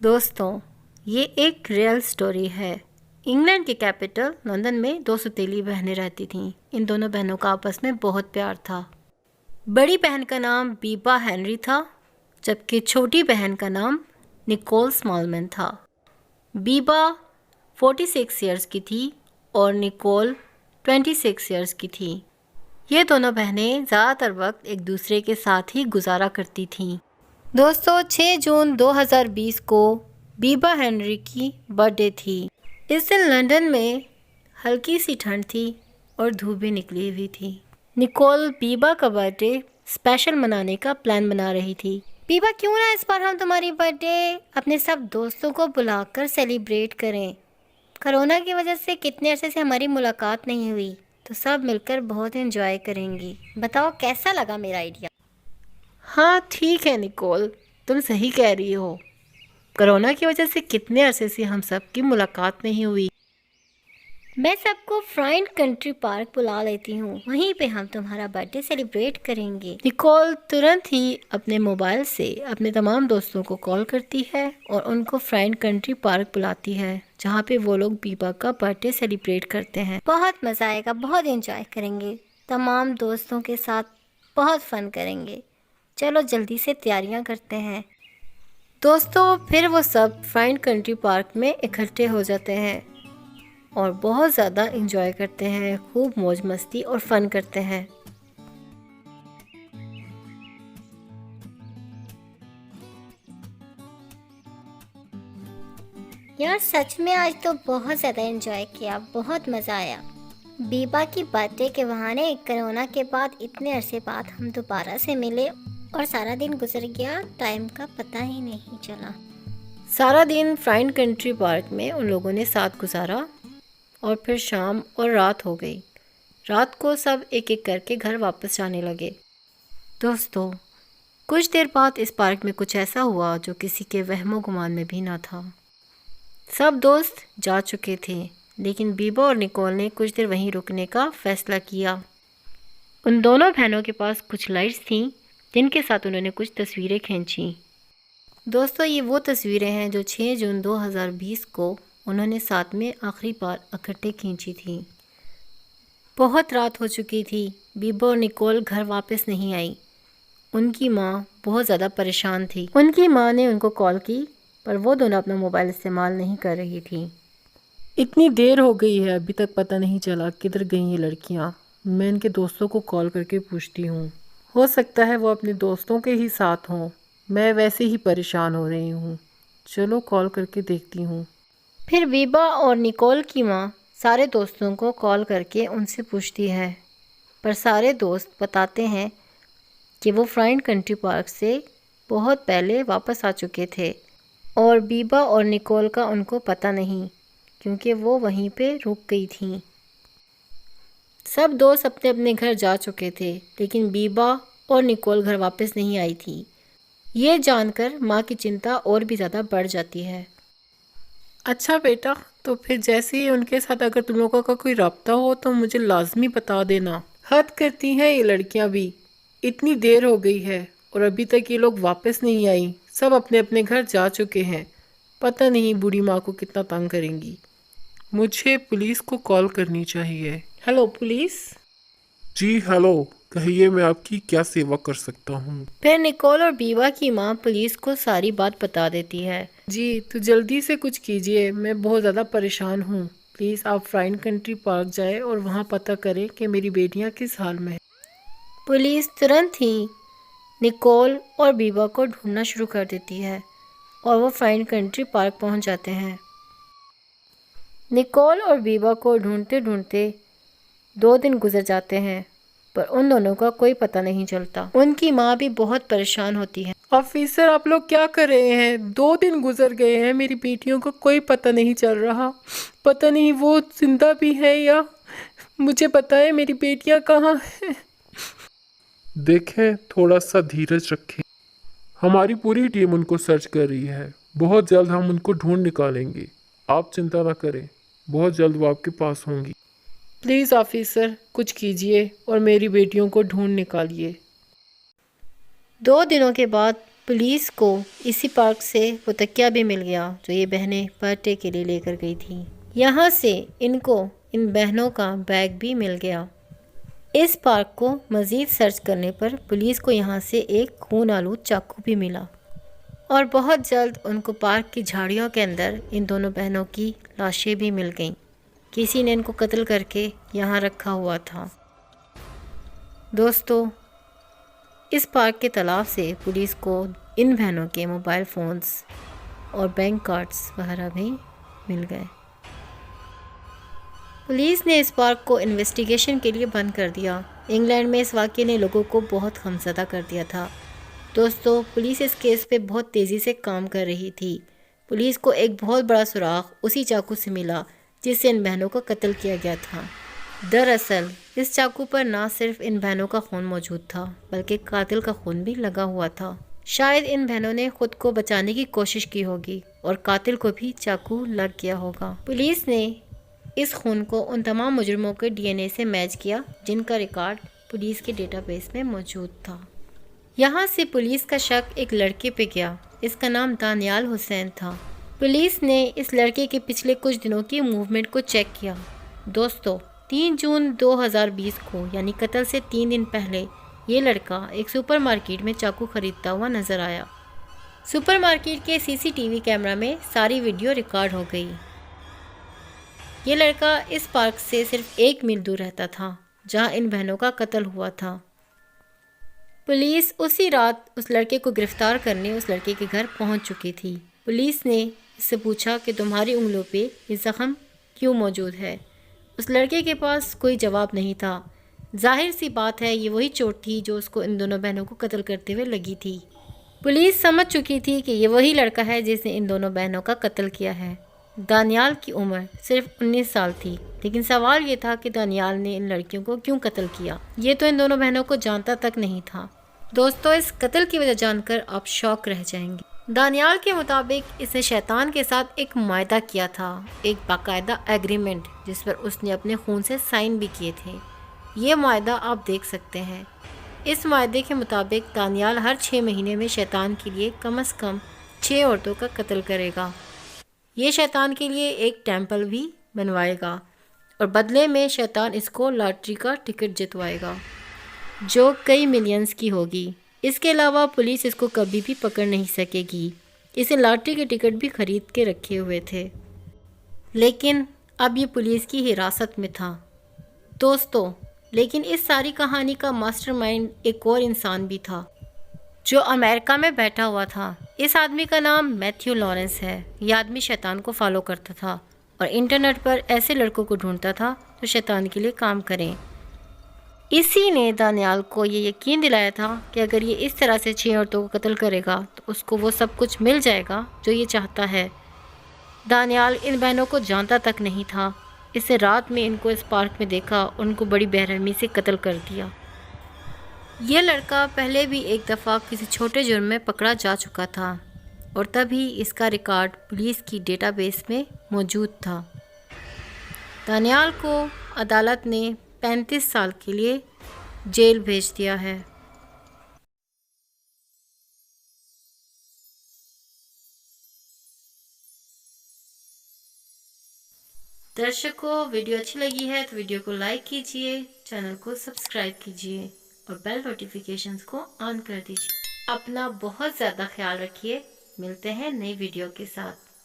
दोस्तों, ये एक रियल स्टोरी है। इंग्लैंड के कैपिटल लंदन में दो सौतेली बहनें रहती थीं। इन दोनों बहनों का आपस में बहुत प्यार था। बड़ी बहन का नाम बीबा हेनरी था, जबकि छोटी बहन का नाम निकोल स्मॉलमैन था। बीबा 46 इयर्स की थी और निकोल 26 इयर्स की थी। ये दोनों बहनें ज़्यादातर वक्त एक दूसरे के साथ ही गुजारा करती थीं। दोस्तों, 6 जून 2020 को बीबा हेनरी की बर्थडे थी। इस दिन लंदन में हल्की सी ठंड थी और धूप भी निकली हुई थी। निकोल बीबा का बर्थडे स्पेशल मनाने का प्लान बना रही थी। बीबा, क्यों ना इस बार हम तुम्हारी बर्थडे अपने सब दोस्तों को बुलाकर सेलिब्रेट करें। कोरोना की वजह से कितने अरसे से हमारी मुलाकात नहीं हुई, तो सब मिलकर बहुत एंजॉय करेंगी। बताओ कैसा लगा मेरा आइडिया? हाँ ठीक है निकोल, तुम सही कह रही हो। कोरोना की वजह से कितने अरसे से हम सब की मुलाकात नहीं हुई। मैं सबको फ्राइंड कंट्री पार्क बुला लेती हूँ, वहीं पे हम तुम्हारा बर्थडे सेलिब्रेट करेंगे। निकोल तुरंत ही अपने मोबाइल से अपने तमाम दोस्तों को कॉल करती है और उनको फ्राइंड कंट्री पार्क बुलाती है, जहाँ पे वो लोग बीबा का बर्थडे सेलिब्रेट करते हैं। बहुत मज़ा आएगा, बहुत एंजॉय करेंगे, तमाम दोस्तों के साथ बहुत फन करेंगे। चलो जल्दी से तैयारियां करते हैं। दोस्तों, फिर वो सब फ्राइंड कंट्री पार्क में इकट्ठे हो जाते हैं और बहुत ज़्यादा एंजॉय करते हैं, खूब मौज मस्ती और फन करते हैं। यार सच में आज तो बहुत ज़्यादा एंजॉय किया, बहुत मज़ा आया। बीबा की बर्थडे के बहाने कोरोना के बाद इतने अरसे बाद हम दोबारा से मिले और सारा दिन गुजर गया, टाइम का पता ही नहीं चला। सारा दिन फ्राइंड कंट्री पार्क में उन लोगों ने साथ गुजारा और फिर शाम और रात हो गई। रात को सब एक एक करके घर वापस जाने लगे। दोस्तों, कुछ देर बाद इस पार्क में कुछ ऐसा हुआ जो किसी के वहमो गुमान में भी ना था। सब दोस्त जा चुके थे, लेकिन बीबा और निकोल ने कुछ देर वहीं रुकने का फैसला किया। उन दोनों बहनों के पास कुछ लाइट्स थीं, जिनके साथ उन्होंने कुछ तस्वीरें खींची। दोस्तों, ये वो तस्वीरें हैं जो 6 जून 2020 को उन्होंने साथ में आखिरी बार इकट्ठे खींची थी। बहुत रात हो चुकी थी। बीबा और निकोल घर वापस नहीं आई। उनकी माँ बहुत ज़्यादा परेशान थी। उनकी माँ ने उनको कॉल की, पर वो दोनों अपना मोबाइल इस्तेमाल नहीं कर रही थी। इतनी देर हो गई है, अभी तक पता नहीं चला किधर गई ये लड़कियाँ। मैं इनके दोस्तों को कॉल करके पूछती हूँ, हो सकता है वो अपने दोस्तों के ही साथ हों। मैं वैसे ही परेशान हो रही हूँ, चलो कॉल करके देखती हूँ। फिर बीबा और निकोल की माँ सारे दोस्तों को कॉल करके उनसे पूछती है, पर सारे दोस्त बताते हैं कि वो फ्राइंड कंट्री पार्क से बहुत पहले वापस आ चुके थे और बीबा और निकोल का उनको पता नहीं, क्योंकि वो वहीं पे रुक गई थीं। सब दोस्त अपने अपने घर जा चुके थे, लेकिन बीबा और निकोल घर वापस नहीं आई थी। ये जानकर माँ की चिंता और भी ज़्यादा बढ़ जाती है। अच्छा बेटा, तो फिर जैसे ही उनके साथ अगर तुम लोगों का कोई राब्ता हो तो मुझे लाजमी बता देना। हद करती हैं ये लड़कियां भी। इतनी देर हो गई है और अभी तक ये लोग वापस नहीं आई। सब अपने अपने घर जा चुके हैं। पता नहीं बूढ़ी माँ को कितना तंग करेंगी। मुझे पुलिस को कॉल करनी चाहिए। Hello police. जी हेलो, कहिए मैं आपकी क्या सेवा कर सकता हूँ। फिर निकोल और बीबा की माँ पुलिस को सारी बात बता देती है। जी तो जल्दी से कुछ कीजिए, मैं बहुत ज़्यादा परेशान हूँ। प्लीज़ आप फ्राइंड कंट्री पार्क जाएं और वहाँ पता करें कि मेरी बेटियाँ किस हाल में हैं। पुलिस तुरंत ही निकोल और बीबा को ढूंढना शुरू कर देती है और वो फ्राइंड कंट्री पार्क पहुँच जाते हैं। निकोल और बीबा को ढूंढते ढूंढते 2 दिन गुजर जाते हैं, पर उन दोनों का कोई पता नहीं चलता। उनकी माँ भी बहुत परेशान होती है। ऑफिसर, आप लोग क्या कर रहे हैं? 2 दिन गुजर गए हैं, मेरी बेटियों को कोई पता नहीं चल रहा। पता नहीं वो जिंदा भी है या। मुझे बताएं मेरी बेटियां कहाँ हैं? देखें, थोड़ा सा धीरज रखें। हमारी पूरी टीम उनको सर्च कर रही है। बहुत जल्द हम उनको ढूंढ निकालेंगे। आप चिंता ना करें, बहुत जल्द वो आपके पास होंगी। प्लीज़ ऑफिसर, कुछ कीजिए और मेरी बेटियों को ढूंढ निकालिए। 2 दिनों के बाद पुलिस को इसी पार्क से वो तकिया भी मिल गया जो ये बहनें बर्थडे के लिए लेकर गई थी। यहाँ से इनको इन बहनों का बैग भी मिल गया। इस पार्क को मज़ीद सर्च करने पर पुलिस को यहाँ से एक खून आलूद चाकू भी मिला और बहुत जल्द उनको पार्क की झाड़ियों के अंदर इन दोनों बहनों की लाशें भी मिल गईं। किसी ने इनको कत्ल करके यहाँ रखा हुआ था। दोस्तों, इस पार्क के तालाब से पुलिस को इन बहनों के मोबाइल फ़ोन्स और बैंक कार्ड्स वगैरह भी मिल गए। पुलिस ने इस पार्क को इन्वेस्टिगेशन के लिए बंद कर दिया। इंग्लैंड में इस वाक़ये ने लोगों को बहुत खौफज़दा कर दिया था। दोस्तों, पुलिस इस केस पे बहुत तेज़ी से काम कर रही थी। पुलिस को एक बहुत बड़ा सुराग उसी चाकू से मिला जिससे इन बहनों का कत्ल किया गया था। दरअसल इस चाकू पर ना सिर्फ इन बहनों का खून मौजूद था बल्कि कातिल का खून भी लगा हुआ था। शायद इन बहनों ने खुद को बचाने की कोशिश की होगी और कातिल को भी चाकू लग गया होगा। पुलिस ने इस खून को उन तमाम मुजरिमों के डीएनए से मैच किया जिनका रिकॉर्ड पुलिस के डेटाबेस में मौजूद था। यहाँ से पुलिस का शक एक लड़के पे गया। इसका नाम दानियाल हुसैन था। पुलिस ने इस लड़के के पिछले कुछ दिनों की मूवमेंट को चेक किया। दोस्तों, 3 जून 2020 को यानी कत्ल से 3 दिन पहले ये लड़का एक सुपरमार्केट में चाकू खरीदता हुआ नज़र आया। सुपरमार्केट के सीसीटीवी कैमरा में सारी वीडियो रिकॉर्ड हो गई। ये लड़का इस पार्क से सिर्फ 1 मील दूर रहता था जहां इन बहनों का कत्ल हुआ था। पुलिस उसी रात उस लड़के को गिरफ्तार करने उस लड़के के घर पहुंच चुकी थी। पुलिस ने इससे पूछा कि तुम्हारी उंगलियों पे ये ज़ख्म क्यों मौजूद है। उस लड़के के पास कोई जवाब नहीं था। जाहिर सी बात है ये वही चोट थी जो उसको इन दोनों बहनों को कत्ल करते हुए लगी थी। पुलिस समझ चुकी थी कि ये वही लड़का है जिसने इन दोनों बहनों का कत्ल किया है। दानियाल की उम्र सिर्फ 19 साल थी, लेकिन सवाल ये था कि दानियाल ने इन लड़कियों को क्यों कत्ल किया। ये तो इन दोनों बहनों को जानता तक नहीं था। दोस्तों, इस कत्ल की वजह जानकर आप शॉक रह जाएंगे। दानियाल के मुताबिक इसने शैतान के साथ एक मुआहदा किया था, एक बाकायदा एग्रीमेंट जिस पर उसने अपने खून से साइन भी किए थे। ये मुआहदा आप देख सकते हैं। इस मुआहदे के मुताबिक दानियाल हर 6 महीने में शैतान के लिए कम से कम 6 औरतों का कत्ल करेगा। ये शैतान के लिए एक टेम्पल भी बनवाएगा और बदले में शैतान इसको लॉटरी का टिकट जितवाएगा जो कई मिलियंस की होगी। इसके अलावा पुलिस इसको कभी भी पकड़ नहीं सकेगी। इसे लॉटरी के टिकट भी खरीद के रखे हुए थे, लेकिन अब ये पुलिस की हिरासत में था। दोस्तों, लेकिन इस सारी कहानी का मास्टरमाइंड एक और इंसान भी था जो अमेरिका में बैठा हुआ था। इस आदमी का नाम मैथ्यू लॉरेंस है। ये आदमी शैतान को फॉलो करता था और इंटरनेट पर ऐसे लड़कों को ढूंढता था जो शैतान के लिए काम करें। इसी ने दानियाल को ये यकीन दिलाया था कि अगर ये इस तरह से 6 औरतों को कत्ल करेगा तो उसको वो सब कुछ मिल जाएगा जो ये चाहता है। दानियाल इन बहनों को जानता तक नहीं था। इससे रात में इनको इस पार्क में देखा, उनको बड़ी बेरहमी से कत्ल कर दिया। ये लड़का पहले भी एक दफ़ा किसी छोटे जुर्म में पकड़ा जा चुका था और तभी इसका रिकॉर्ड पुलिस की डेटाबेस में मौजूद था। दानियाल को अदालत ने 35 साल के लिए जेल भेज दिया है। दर्शकों, वीडियो अच्छी लगी है तो वीडियो को लाइक कीजिए, चैनल को सब्सक्राइब कीजिए और बेल नोटिफिकेशंस को ऑन कर दीजिए। अपना बहुत ज़्यादा ख्याल रखिए। मिलते हैं नई वीडियो के साथ।